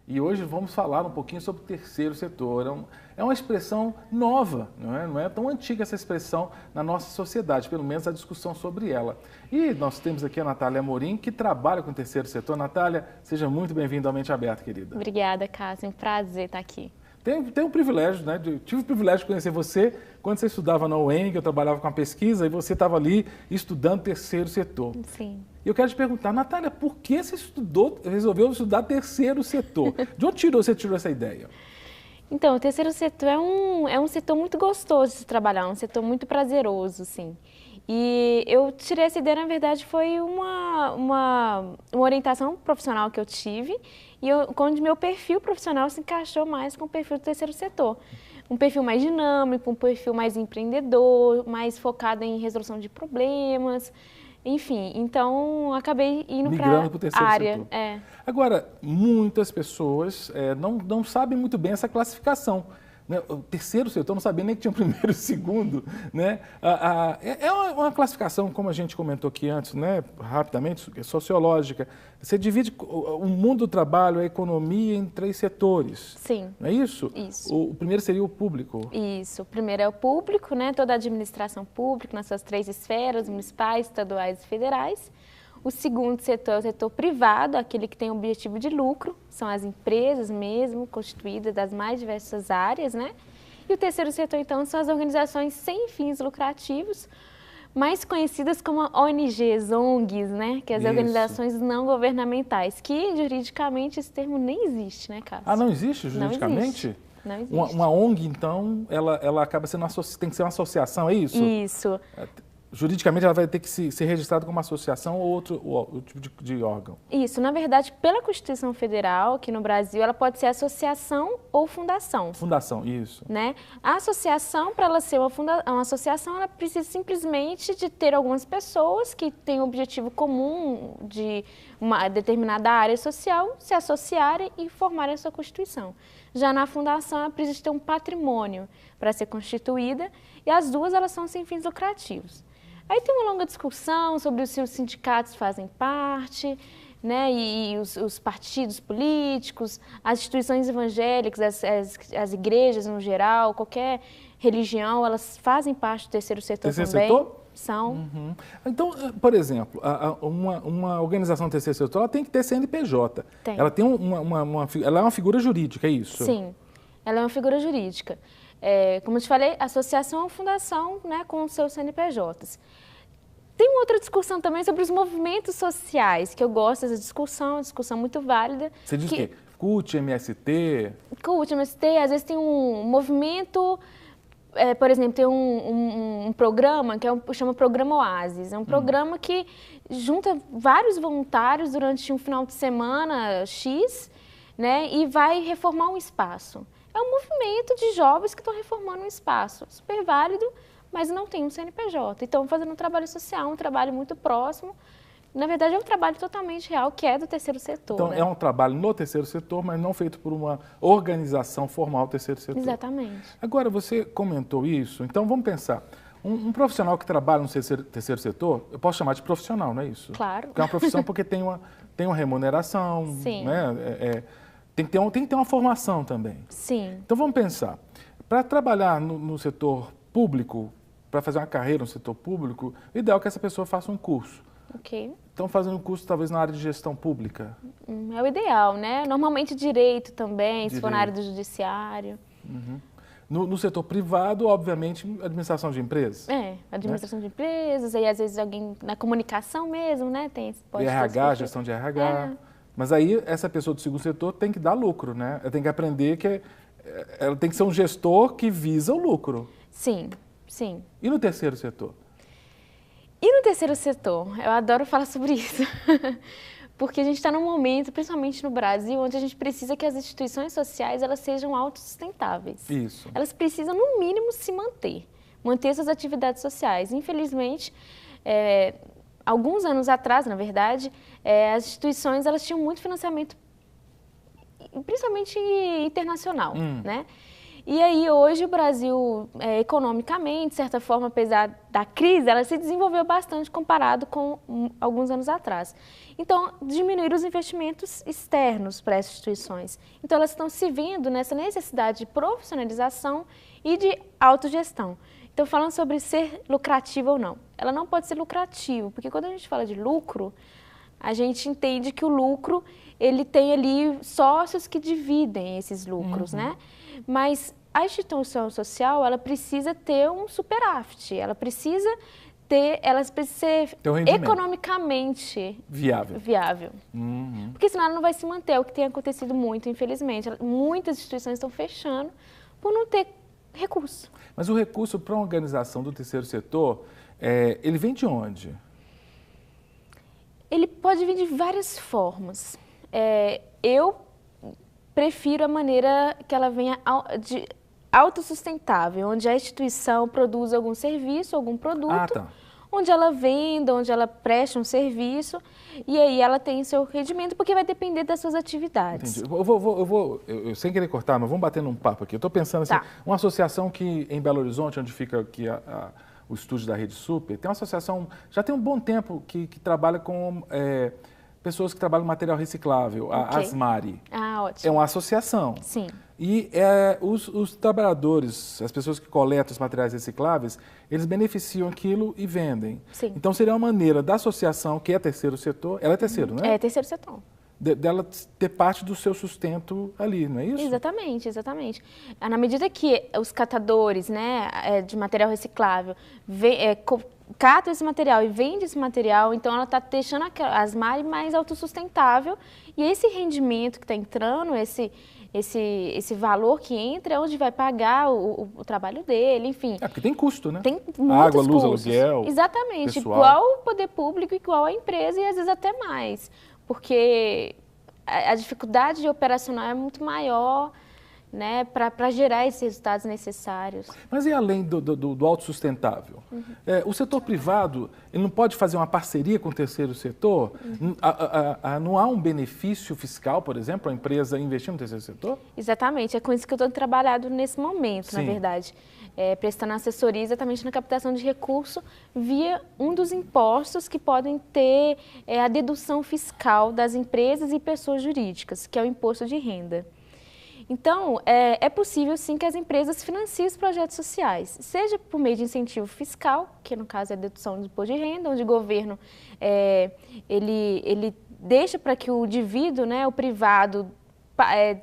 E hoje vamos falar um pouquinho sobre o terceiro setor. É uma expressão nova, não é tão antiga essa expressão na nossa sociedade, pelo menos a discussão sobre ela. E nós temos aqui a Natália Amorim, que trabalha com o terceiro setor. Natália, seja muito bem-vinda ao Mente Aberta, querida. Obrigada, Cássio. É um prazer estar aqui. Tem um privilégio, né? Tive o privilégio de conhecer você quando você estudava na UENG, eu trabalhava com a pesquisa e você estava ali estudando terceiro setor. Sim. E eu quero te perguntar, Natália, por que você resolveu estudar terceiro setor? De onde você tirou essa ideia? Então, o terceiro setor é um setor muito gostoso de se trabalhar, um setor muito prazeroso, sim. E eu tirei essa ideia, na verdade, foi uma orientação profissional que eu tive e onde meu perfil profissional se encaixou mais com o perfil do terceiro setor. Um perfil mais dinâmico, um perfil mais empreendedor, mais focado em resolução de problemas, enfim. Então, acabei indo para a área. Setor. Agora, muitas pessoas não sabem muito bem essa classificação. Né? O terceiro setor, não sabia nem que tinha o primeiro e o segundo. Né? É uma classificação, como a gente comentou aqui antes, né? Rapidamente, sociológica. Você divide o mundo do trabalho, a economia, em 3 setores. Sim. Não é isso? Isso. O primeiro seria o público. Isso. O primeiro é o público, né? Toda a administração pública, nas suas 3 esferas, municipais, estaduais e federais. O segundo setor é o setor privado, aquele que tem objetivo de lucro, são as empresas mesmo, constituídas das mais diversas áreas, né? E o terceiro setor, então, são as organizações sem fins lucrativos, mais conhecidas como ONGs, ONGs, né? Que é as organizações não governamentais, que juridicamente esse termo nem existe, né, Cássio? Não existe juridicamente? Não existe. Uma ONG, então, ela acaba sendo tem que ser uma associação, é isso? Isso. Juridicamente, ela vai ter que ser registrada como uma associação ou outro tipo de órgão? Isso. Na verdade, pela Constituição Federal, aqui no Brasil, ela pode ser associação ou fundação. Fundação, isso. Né? A associação, para ela ser uma associação, ela precisa simplesmente de ter algumas pessoas que têm o objetivo comum de uma determinada área social, se associarem e formarem a sua Constituição. Já na fundação, ela precisa ter um patrimônio para ser constituída e as duas elas são sem fins lucrativos. Aí tem uma longa discussão sobre se os sindicatos fazem parte, né, e os partidos políticos, as instituições evangélicas, as igrejas no geral, qualquer religião, elas fazem parte do terceiro setor também. Terceiro setor? São. Uhum. Então, por exemplo, uma organização do terceiro setor, ela tem que ter CNPJ. Tem. Ela tem ela é uma figura jurídica, é isso? Sim, ela é uma figura jurídica. Como eu te falei, associação ou fundação, né, com os seus CNPJs. Tem uma outra discussão também sobre os movimentos sociais, que eu gosto dessa discussão, uma discussão muito válida. Você diz o quê? CUT, MST? CUT, MST, às vezes tem um movimento, por exemplo, tem um programa que chama Programa Oasis. É um programa que junta vários voluntários durante um final de semana X, né, e vai reformar um espaço. É um movimento de jovens que estão reformando um espaço, super válido, mas não tem um CNPJ. Então, fazendo um trabalho social, um trabalho muito próximo. Na verdade, é um trabalho totalmente real, que é do terceiro setor. Então, né? é um trabalho no terceiro setor, mas não feito por uma organização formal do terceiro setor. Exatamente. Agora, você comentou isso, então vamos pensar. Um profissional que trabalha no terceiro setor, eu posso chamar de profissional, não é isso? Claro. Porque é uma profissão porque tem uma remuneração, Sim. Né? Tem que ter uma formação também. Sim. Então, vamos pensar. Para trabalhar no setor público, para fazer uma carreira no setor público, o ideal é que essa pessoa faça um curso. Ok. Então, fazendo um curso talvez na área de gestão pública. É o ideal, né? Normalmente direito também, Direito. se for na área do judiciário. Uhum. No setor privado, obviamente, administração de empresas. Administração de empresas, aí às vezes alguém na comunicação mesmo, né? Pode RH, gestão de RH. Mas aí essa pessoa do segundo setor tem que dar lucro, né? Ela tem que aprender que ela tem que ser um gestor que visa o lucro. Sim, sim. E no terceiro setor? E no terceiro setor? Eu adoro falar sobre isso. Porque a gente está num momento, principalmente no Brasil, onde a gente precisa que as instituições sociais elas sejam autossustentáveis. Isso. Elas precisam, no mínimo, se manter suas atividades sociais. Infelizmente, alguns anos atrás, na verdade, as instituições elas tinham muito financiamento, principalmente internacional, né? E aí, hoje, o Brasil, economicamente, de certa forma, apesar da crise, ela se desenvolveu bastante comparado com alguns anos atrás. Então, diminuíram os investimentos externos para essas instituições. Então, elas estão se vendo nessa necessidade de profissionalização e de autogestão. Então, falando sobre ser lucrativo ou não, ela não pode ser lucrativo, porque quando a gente fala de lucro, a gente entende que o lucro, ele tem ali sócios que dividem esses lucros, né? Mas a instituição social, ela precisa ter um superávit, ela precisa ser economicamente viável. Porque senão ela não vai se manter, é o que tem acontecido muito, infelizmente. Muitas instituições estão fechando por não ter recurso. Mas o recurso para uma organização do terceiro setor, ele vem de onde? Ele pode vir de várias formas. Eu prefiro a maneira que ela venha autossustentável, onde a instituição produz algum serviço, algum produto, onde ela venda, onde ela presta um serviço, e aí ela tem seu rendimento, porque vai depender das suas atividades. Entendi. Eu sem querer cortar, mas vamos bater num papo aqui. Eu estou pensando assim, uma associação que em Belo Horizonte, onde fica aqui o estúdio da Rede Super, tem uma associação, já tem um bom tempo, que trabalha com pessoas que trabalham em material reciclável, a Asmari. Ótimo. É uma associação. Sim. E os trabalhadores, as pessoas que coletam os materiais recicláveis, eles beneficiam aquilo e vendem. Sim. Então seria uma maneira da associação, que é terceiro setor, ela é terceiro, né? É terceiro setor. Dela ter parte do seu sustento ali, não é isso? Exatamente, exatamente. Na medida que os catadores, né, de material reciclável catam esse material e vendem esse material, então ela está deixando a Asmari mais autossustentável, e esse rendimento que está entrando, esse valor que entra, é onde vai pagar o trabalho dele, enfim. Porque tem custo, né? Tem muitos água, luz, custos. aluguel, exatamente, pessoal. Igual o poder público, igual a empresa, e às vezes até mais, porque a dificuldade de operacional é muito maior, né, para gerar esses resultados necessários. Mas e além do autossustentável? O setor privado, ele não pode fazer uma parceria com o terceiro setor? Não há um benefício fiscal, por exemplo, a empresa investir no terceiro setor? Exatamente, é com isso que eu estou trabalhando nesse momento, na verdade. Prestando assessoria exatamente na captação de recurso via um dos impostos que podem ter a dedução fiscal das empresas e pessoas jurídicas, que é o imposto de renda. Então, é possível sim que as empresas financiem os projetos sociais, seja por meio de incentivo fiscal, que no caso é a dedução do imposto de renda, onde o governo ele deixa para que o indivíduo, né, o privado,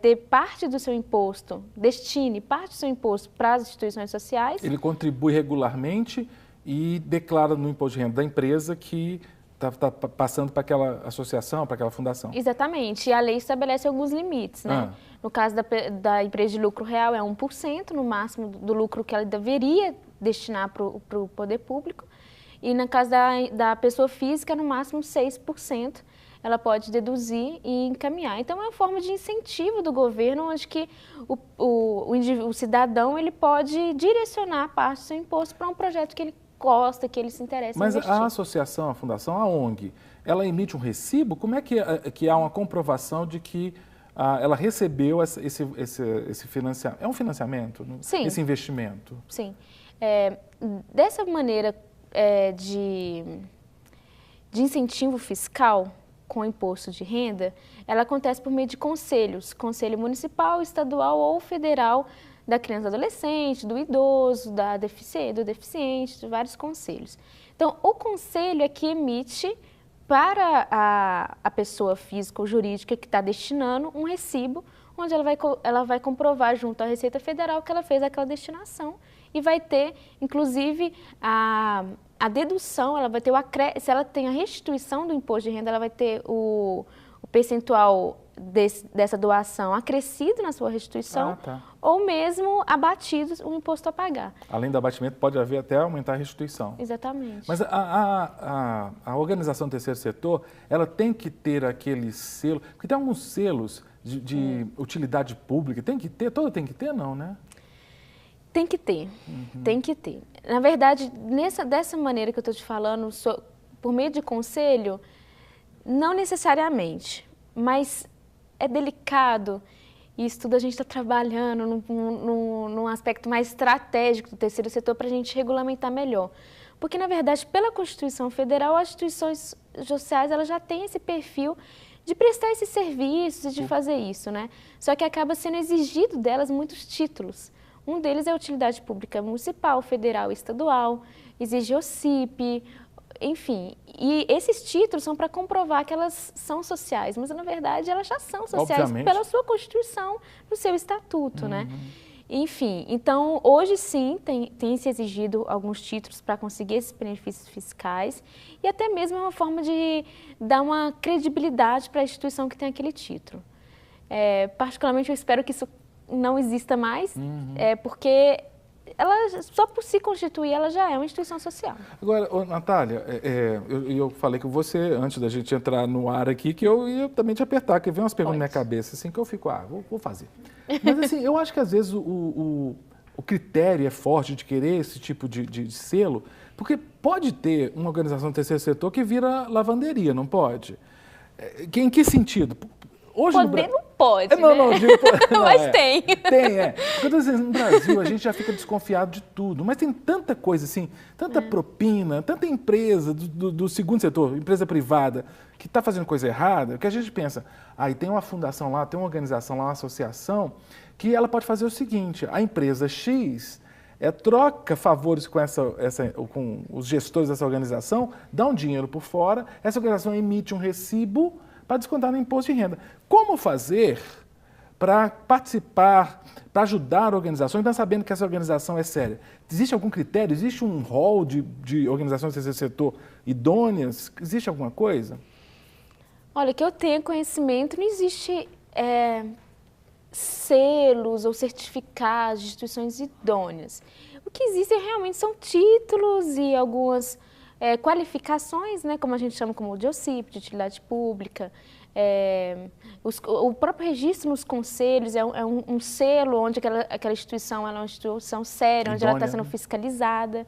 dê parte do seu imposto, destine parte do seu imposto para as instituições sociais. Ele contribui regularmente e declara no imposto de renda da empresa que está passando para aquela associação, para aquela fundação. Exatamente. E a lei estabelece alguns limites, né? No caso da empresa de lucro real é 1%, no máximo do lucro que ela deveria destinar para o poder público. E no caso da pessoa física, no máximo 6%. Ela pode deduzir e encaminhar. Então, é uma forma de incentivo do governo, onde que o cidadão ele pode direcionar parte do seu imposto para um projeto que ele gosta, que ele se interessa em investir. Mas a associação, a fundação, a ONG, ela emite um recibo? Como é que há uma comprovação de que ela recebeu esse financiamento? É um financiamento? Sim. Esse investimento? Sim. Dessa maneira de incentivo fiscal, com o imposto de renda, ela acontece por meio de conselhos, conselho municipal, estadual ou federal, da criança e adolescente, do idoso, do deficiente, de vários conselhos. Então, o conselho é que emite para a pessoa física ou jurídica que está destinando um recibo, onde ela vai comprovar junto à Receita Federal que ela fez aquela destinação e vai ter, inclusive, a dedução, ela vai ter se ela tem a restituição do imposto de renda, ela vai ter o percentual dessa doação acrescido na sua restituição, ou mesmo abatido o imposto a pagar. Além do abatimento, pode haver até aumentar a restituição. Exatamente. Mas a organização do terceiro setor, ela tem que ter aquele selo, porque tem alguns selos de utilidade pública, tem que ter, toda tem que ter, não, né? Tem que ter, tem que ter. Na verdade, dessa maneira que eu estou te falando, por meio de conselho, não necessariamente, mas é delicado E isso tudo a gente está trabalhando num aspecto mais estratégico do terceiro setor para a gente regulamentar melhor. Porque, na verdade, pela Constituição Federal, as instituições sociais elas já têm esse perfil de prestar esses serviços e de fazer isso, né? Só que acaba sendo exigido delas muitos títulos. Um deles é a utilidade pública municipal, federal e estadual, exige OCIP, enfim. E esses títulos são para comprovar que elas são sociais, mas na verdade elas já são sociais Obviamente. pela sua Constituição, no seu estatuto, né? Enfim, então hoje sim tem se exigido alguns títulos para conseguir esses benefícios fiscais e até mesmo é uma forma de dar uma credibilidade para a instituição que tem aquele título. Particularmente eu espero que isso não exista mais, porque ela, só por se constituir, ela já é uma instituição social. Agora, Natália, eu falei com você, antes da gente entrar no ar aqui, que eu ia também te apertar, que vem umas perguntas na minha cabeça, assim, que eu fico, vou fazer. Mas, assim, eu acho que, às vezes, o critério é forte de querer esse tipo de selo, porque pode ter uma organização do terceiro setor que vira lavanderia, não pode? Em que sentido? Hoje Poder não pode, não, né? digo, Mas tem. Tem. Porque eu tô dizendo, no Brasil a gente já fica desconfiado de tudo, mas tem tanta coisa assim, tanta propina, tanta empresa do segundo setor, empresa privada, que está fazendo coisa errada, que a gente pensa, aí tem uma fundação lá, tem uma organização lá, uma associação, que ela pode fazer o seguinte, a empresa X troca favores com os gestores dessa organização, dá um dinheiro por fora, essa organização emite um recibo para descontar no imposto de renda. Como fazer para participar, para ajudar a organização, e sabendo que essa organização é séria? Existe algum critério? Existe um rol de organizações do terceiro setor idôneas? Existe alguma coisa? Olha, que eu tenha conhecimento, não existe selos ou certificados de instituições idôneas. O que existe realmente são títulos e algumas qualificações, né, como a gente chama como de OCIP, de utilidade pública. O próprio registro nos conselhos é um selo onde aquela instituição ela é uma instituição séria, onde ela está sendo fiscalizada.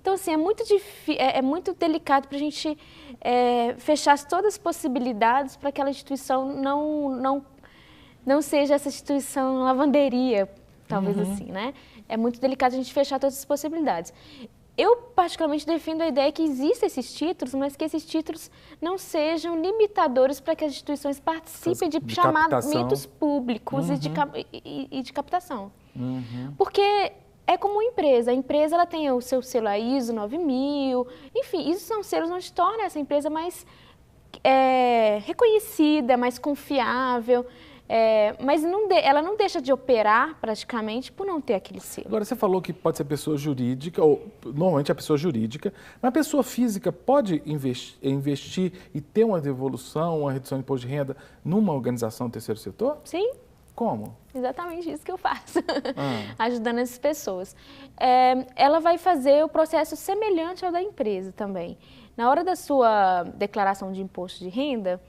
Então, assim, é muito delicado para a gente fechar todas as possibilidades para que aquela instituição não seja essa instituição lavanderia, talvez assim, né? É muito delicado a gente fechar todas as possibilidades. Eu, particularmente, defendo a ideia que existem esses títulos, mas que esses títulos não sejam limitadores para que as instituições participem de chamamentos públicos e de captação. Porque é como empresa. A empresa ela tem o seu selo ISO 9000, enfim, isso são selos onde torna essa empresa mais reconhecida, mais confiável. Mas ela não deixa de operar praticamente por não ter aquele selo. Agora, você falou que pode ser pessoa jurídica, ou normalmente é pessoa jurídica, mas a pessoa física pode investir e ter uma devolução, uma redução de imposto de renda numa organização do terceiro setor? Sim. Como? Exatamente isso que eu faço, ajudando essas pessoas. Ela vai fazer o processo semelhante ao da empresa também. Na hora da sua declaração de imposto de renda,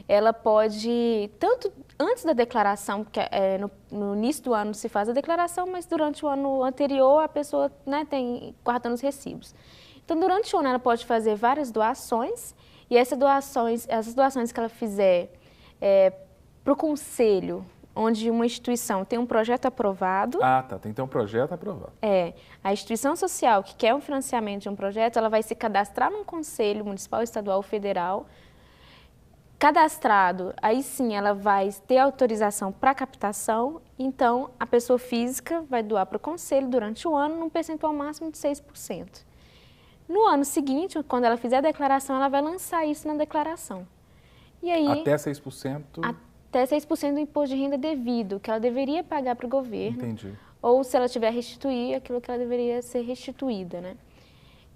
ela pode, tanto antes da declaração, porque no início do ano se faz a declaração, mas durante o ano anterior a pessoa tem guardando os recibos. Então, durante o ano ela pode fazer várias doações, e essas doações que ela fizer para o conselho, onde uma instituição tem um projeto aprovado. Tem que ter um projeto aprovado. A instituição social que quer um financiamento de um projeto, ela vai se cadastrar num conselho municipal, estadual ou federal. Cadastrado, aí sim ela vai ter autorização para captação, então a pessoa física vai doar para o conselho durante o ano num percentual máximo de 6%. No ano seguinte, quando ela fizer a declaração, ela vai lançar isso na declaração. E aí, até 6%? Até 6% do imposto de renda devido, que ela deveria pagar para o governo. Entendi. Ou se ela tiver restituir, aquilo que ela deveria ser restituída, né?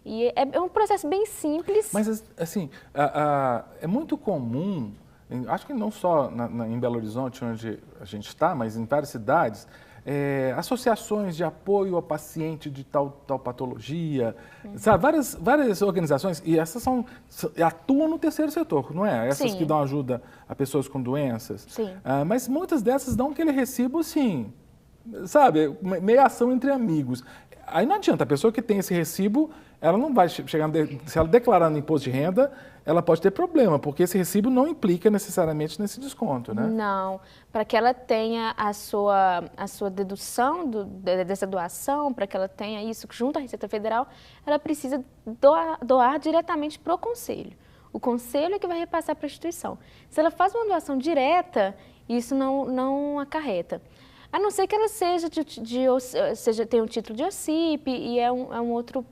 E é um processo bem simples. Mas, assim, é muito comum, acho que não só em Belo Horizonte, onde a gente está, mas em várias cidades, associações de apoio ao paciente de tal patologia, sabe? Várias organizações, e essas atuam no terceiro setor, não é? Essas que dão ajuda a pessoas com doenças. Sim. Mas muitas dessas dão aquele recibo, assim, sabe, meia ação entre amigos. Aí não adianta, a pessoa que tem esse recibo, ela não vai chegar, se ela declarar no imposto de renda, ela pode ter problema, porque esse recibo não implica necessariamente nesse desconto, né? Não, para que ela tenha a sua dedução dessa doação, para que ela tenha isso junto à Receita Federal, ela precisa doar diretamente para o Conselho. O Conselho é que vai repassar para a instituição. Se ela faz uma doação direta, isso não acarreta. A não ser que ela tenha um título de OCIP e é um outro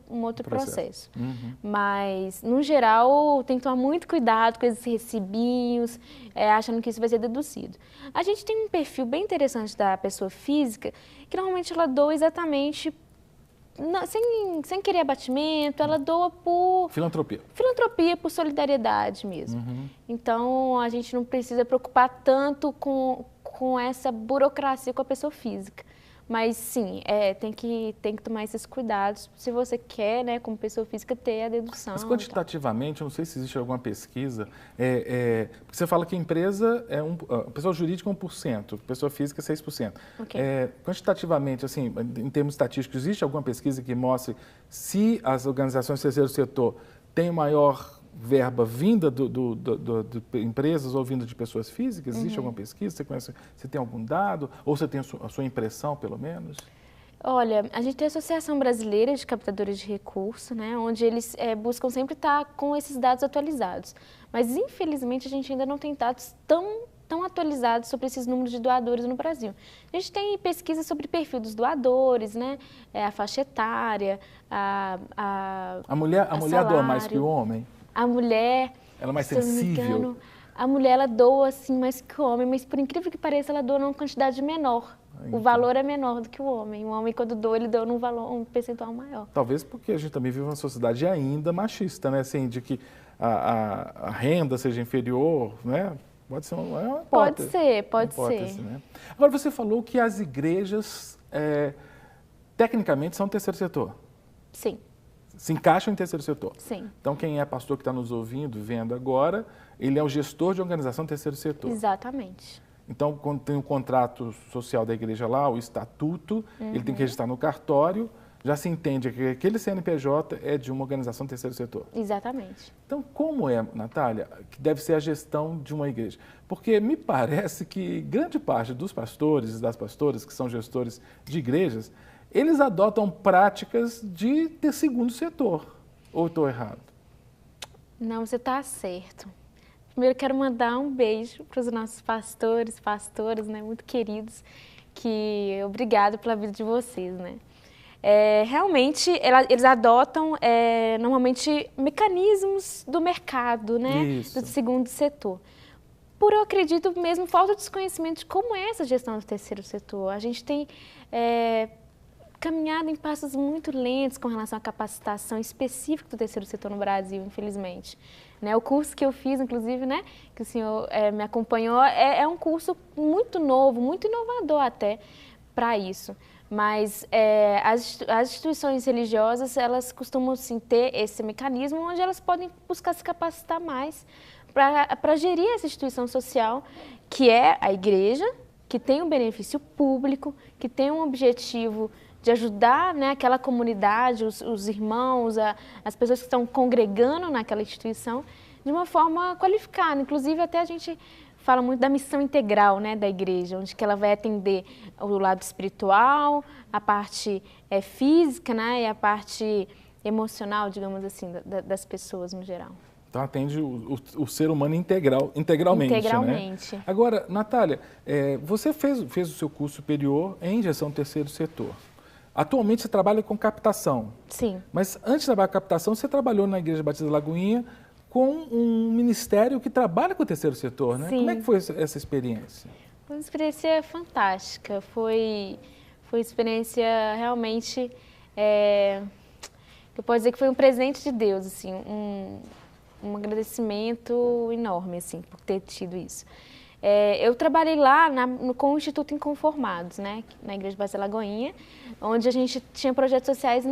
processo. Uhum. Mas, no geral, tem que tomar muito cuidado com esses recibinhos, achando que isso vai ser deduzido. A gente tem um perfil bem interessante da pessoa física, que normalmente ela doa exatamente, sem querer abatimento, ela doa por... Filantropia. Filantropia, por solidariedade mesmo. Uhum. Então, a gente não precisa preocupar tanto com essa burocracia com a pessoa física. Mas, sim, tem que tomar esses cuidados se você quer, né, como pessoa física, ter a dedução. Mas quantitativamente, eu não sei se existe alguma pesquisa, porque você fala que a empresa pessoa jurídica 1%, pessoa física 6%. Okay. Quantitativamente, assim, em termos estatísticos, existe alguma pesquisa que mostre se as organizações do terceiro setor têm maior verba vinda de empresas ou vinda de pessoas físicas? Existe alguma pesquisa? Você conhece, você tem algum dado? Ou você tem a sua impressão, pelo menos? Olha, a gente tem a Associação Brasileira de Captadores de Recursos, né, onde eles buscam sempre estar com esses dados atualizados. Mas, infelizmente, a gente ainda não tem dados tão atualizados sobre esses números de doadores no Brasil. A gente tem pesquisa sobre o perfil dos doadores, né, a faixa etária, A mulher doa mais que o homem? A mulher, ela é mais se eu não me sensível? engano, a mulher ela doa assim mais que o homem, mas por incrível que pareça ela doa numa quantidade menor. O valor é menor do que o homem. O homem quando doa, ele doa um percentual maior. Talvez porque a gente também vive uma sociedade ainda machista, né? Assim, de que a renda seja inferior, né? Pode ser uma hipótese. Pode ser. Né? Agora, você falou que as igrejas, tecnicamente, são terceiro setor. Sim. Se encaixam em terceiro setor. Sim. Então, quem é pastor que está nos ouvindo, vendo agora, ele é o gestor de organização terceiro setor. Exatamente. Então, quando tem o contrato social da igreja lá, o estatuto, ele tem que registrar no cartório, já se entende que aquele CNPJ é de uma organização terceiro setor. Exatamente. Então, como é, Natália, que deve ser a gestão de uma igreja? Porque me parece que grande parte dos pastores e das pastoras, que são gestores de igrejas, eles adotam práticas de ter segundo setor. Ou estou errado? Não, você está certo. Primeiro, quero mandar um beijo para os nossos pastores, pastoras, né, muito queridos, que obrigado pela vida de vocês, né. Realmente, eles adotam, normalmente, mecanismos do mercado, né, Isso. do segundo setor. Por, eu acredito, mesmo falta de desconhecimento de como é essa gestão do terceiro setor. A gente tem caminhado em passos muito lentos com relação à capacitação específica do terceiro setor no Brasil, infelizmente. Né, o curso que eu fiz, inclusive, né, que o senhor me acompanhou, é um curso muito novo, muito inovador até para isso. Mas as instituições religiosas, elas costumam sim, ter esse mecanismo onde elas podem buscar se capacitar mais para gerir essa instituição social, que é a igreja, que tem um benefício público, que tem um objetivo de ajudar, né, aquela comunidade, os irmãos, as pessoas que estão congregando naquela instituição, de uma forma qualificada. Inclusive, até a gente fala muito da missão integral, né, da igreja, onde que ela vai atender o lado espiritual, a parte física, né, e a parte emocional, digamos assim, das pessoas no geral. Então, atende o ser humano integralmente. Integralmente. Né? Agora, Natália, você fez o seu curso superior em gestão do terceiro setor. Atualmente você trabalha com captação. Sim. Mas antes de trabalhar com captação, você trabalhou na Igreja Batista da Lagoinha com um ministério que trabalha com o terceiro setor, né? Sim. Como é que foi essa experiência? Foi uma experiência fantástica. Foi uma experiência realmente... eu posso dizer que foi um presente de Deus, assim, um agradecimento enorme, assim, por ter tido isso. Eu trabalhei lá com o Instituto Inconformados, né, na Igreja Batista da Lagoinha, onde a gente tinha projetos sociais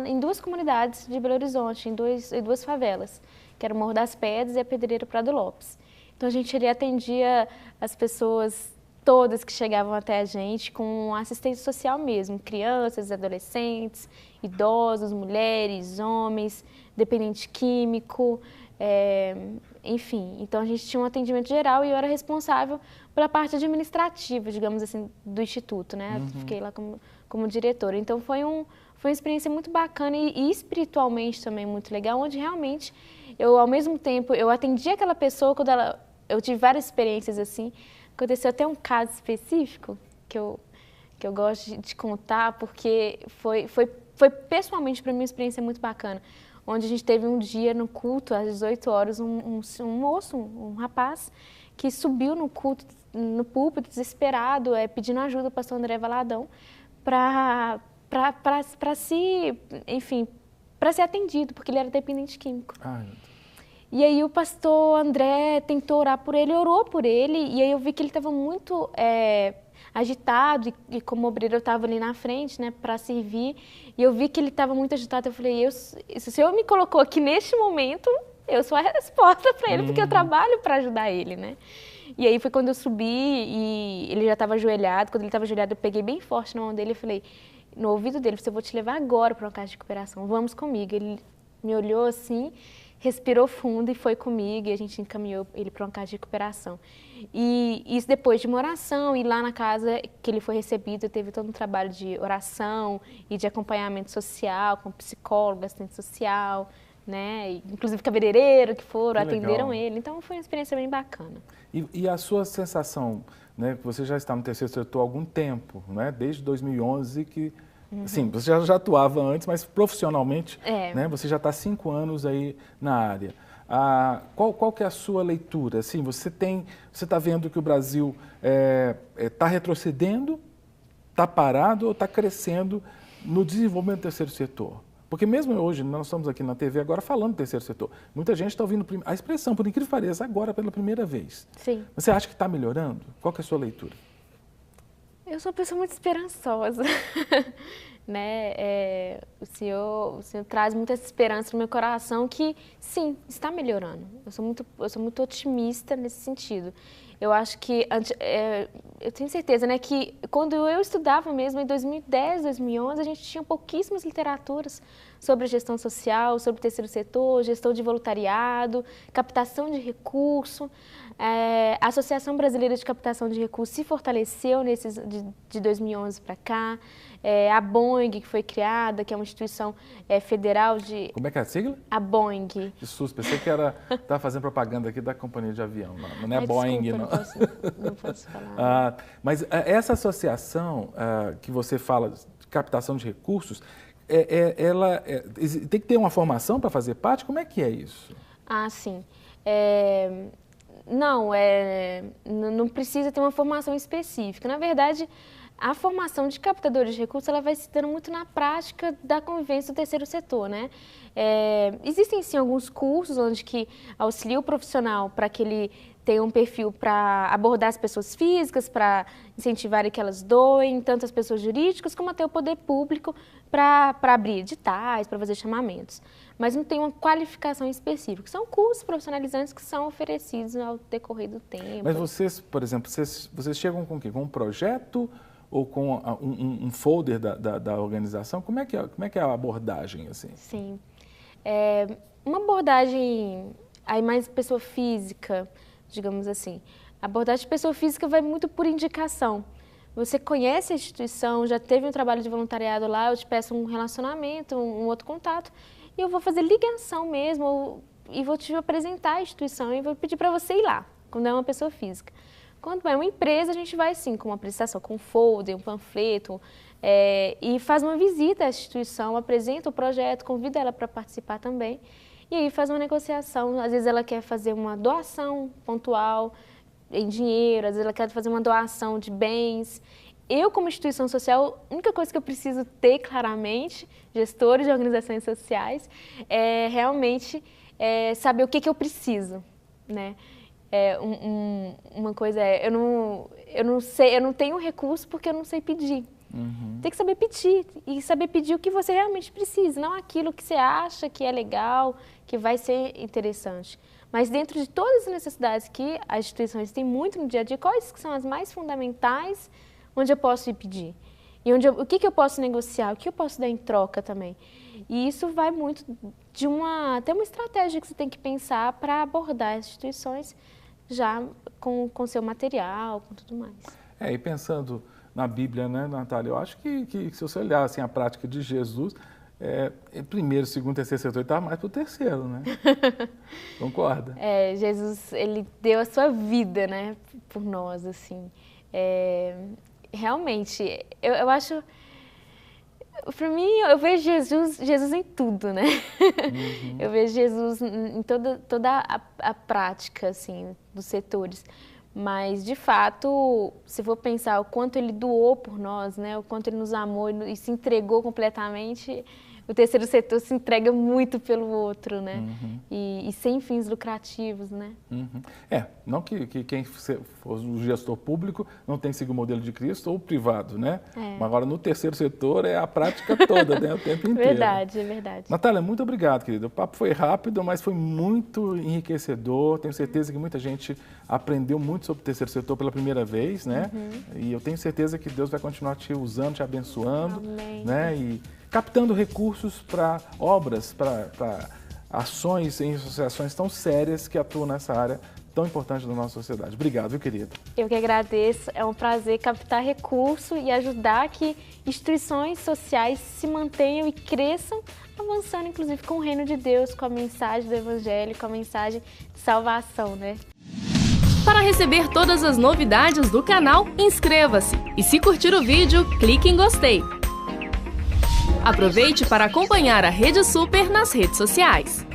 em 2 comunidades de Belo Horizonte, em duas favelas, que era o Morro das Pedras e a Pedreira Prado Lopes. Então a gente ali atendia as pessoas todas que chegavam até a gente com assistência social mesmo, crianças, adolescentes, idosos, mulheres, homens, dependente químico, enfim. Então a gente tinha um atendimento geral e eu era responsável pela parte administrativa, digamos assim, do Instituto, né? Fiquei lá como diretora. Então foi uma experiência muito bacana e espiritualmente também muito legal, onde realmente eu, ao mesmo tempo, eu atendi aquela pessoa quando eu tive várias experiências assim. Aconteceu até um caso específico que eu gosto de contar, porque foi pessoalmente para mim uma experiência muito bacana, onde a gente teve um dia no culto, às 18 horas, um moço, um rapaz, que subiu no culto, no púlpito, desesperado, pedindo ajuda ao pastor André Valadão para ser atendido, porque ele era dependente químico. Ai, e aí o pastor André tentou orar por ele, orou por ele, e aí eu vi que ele estava muito agitado, e como obreiro eu estava ali na frente, né, para servir, e eu vi que ele estava muito agitado. Eu falei, se o Senhor me colocou aqui neste momento, eu sou a resposta para ele, porque eu trabalho para ajudar ele, né? E aí foi quando eu subi e ele já estava ajoelhado. Quando ele estava ajoelhado, eu peguei bem forte na mão dele e falei, no ouvido dele, eu vou te levar agora para uma casa de recuperação, vamos comigo. Ele me olhou assim, respirou fundo e foi comigo, e a gente encaminhou ele para uma casa de recuperação. E isso depois de uma oração, e lá na casa que ele foi recebido, teve todo um trabalho de oração e de acompanhamento social, com psicólogo, assistente social, né? Inclusive cabeleireiro que foram, atenderam ele. Então foi uma experiência bem bacana. E a sua sensação, né, que você já está no terceiro setor há algum tempo, né, desde 2011, que, sim, você já atuava antes, mas profissionalmente, né, você já está há 5 anos aí na área. Qual que é a sua leitura? Assim, você está vendo que o Brasil está retrocedendo, está parado ou está crescendo no desenvolvimento do terceiro setor? Porque mesmo hoje, nós estamos aqui na TV agora falando do terceiro setor. Muita gente está ouvindo a expressão, por incrível que pareça, agora pela primeira vez. Sim. Você acha que está melhorando? Qual que é a sua leitura? Eu sou uma pessoa muito esperançosa. Né? O senhor traz muita esperança no meu coração que, sim, está melhorando. Eu sou muito otimista nesse sentido. Eu acho que, eu tenho certeza, né, que quando eu estudava mesmo, em 2010, 2011, a gente tinha pouquíssimas literaturas sobre gestão social, sobre o terceiro setor, gestão de voluntariado, captação de recurso. A Associação Brasileira de Captação de Recursos se fortaleceu de 2011 para cá. A Boeing, que foi criada, que é uma instituição federal de... Como é que é a sigla? A Boeing. Que susto, pensei que estava fazendo propaganda aqui da companhia de avião. Não é Boeing, desculpa, não. Não posso falar. Mas essa associação que você fala de captação de recursos, tem que ter uma formação para fazer parte? Como é que é isso? Sim. Não precisa ter uma formação específica. Na verdade, a formação de captadores de recursos ela vai se dando muito na prática da convivência do terceiro setor, né? Existem sim alguns cursos onde que auxilia o profissional para que ele tenha um perfil para abordar as pessoas físicas, para incentivar que elas doem, tanto as pessoas jurídicas como até o poder público para abrir editais, para fazer chamamentos. Mas não tem uma qualificação específica. São cursos profissionalizantes que são oferecidos ao decorrer do tempo. Mas vocês, por exemplo, vocês chegam com o quê? Com um projeto ou com um folder da organização? Como é que é a abordagem? Assim? Sim. Uma abordagem aí mais pessoa física, digamos assim. A abordagem de pessoa física vai muito por indicação. Você conhece a instituição, já teve um trabalho de voluntariado lá, eu te peço um relacionamento, um outro contato, e eu vou fazer ligação mesmo, e vou te apresentar a instituição, e vou pedir para você ir lá, quando é uma pessoa física. Quando é uma empresa, a gente vai sim, com uma apresentação, com um folder, um panfleto, e faz uma visita à instituição, apresenta o projeto, convida ela para participar também, e aí faz uma negociação. Às vezes ela quer fazer uma doação pontual em dinheiro, às vezes ela quer fazer uma doação de bens. Eu, como instituição social, a única coisa que eu preciso ter claramente, gestores de organizações sociais, é realmente saber o que eu preciso, né? Uma coisa eu não tenho recurso porque eu não sei pedir. Tem que saber pedir, e saber pedir o que você realmente precisa, não aquilo que você acha que é legal, que vai ser interessante. Mas dentro de todas as necessidades que as instituições têm muito no dia a dia, quais são as mais fundamentais, onde eu posso ir pedir? E o que eu posso negociar, o que eu posso dar em troca também? E isso vai muito de até uma estratégia que você tem que pensar para abordar as instituições já com seu material, com tudo mais. E pensando na Bíblia, né, Natália, eu acho que se você olhar assim, a prática de Jesus, primeiro, segundo, terceiro setor, estava mais para o terceiro, né? Concorda? Jesus, ele deu a sua vida, né, por nós, assim. Realmente, eu acho... Para mim, eu vejo Jesus em tudo, né? Uhum. Eu vejo Jesus em toda a prática, assim, dos setores. Mas, de fato, se for pensar o quanto ele doou por nós, né? O quanto ele nos amou e se entregou completamente, o terceiro setor se entrega muito pelo outro, né? Uhum. E sem fins lucrativos, né? Uhum. Não que quem for o gestor público não tem que seguir o modelo de Cristo ou o privado, né? Mas agora no terceiro setor é a prática toda, né? O tempo inteiro. Verdade, é verdade. Natália, muito obrigado, querida. O papo foi rápido, mas foi muito enriquecedor. Tenho certeza que muita gente aprendeu muito sobre o terceiro setor pela primeira vez, né? Uhum. E eu tenho certeza que Deus vai continuar te usando, te abençoando. Amém. Né? E captando recursos para obras, para ações em associações tão sérias que atuam nessa área tão importante da nossa sociedade. Obrigado, viu, querida? Eu que agradeço. É um prazer captar recurso e ajudar que instituições sociais se mantenham e cresçam, avançando, inclusive, com o reino de Deus, com a mensagem do Evangelho, com a mensagem de salvação, né? Para receber todas as novidades do canal, inscreva-se. E se curtir o vídeo, clique em gostei. Aproveite para acompanhar a Rede Super nas redes sociais.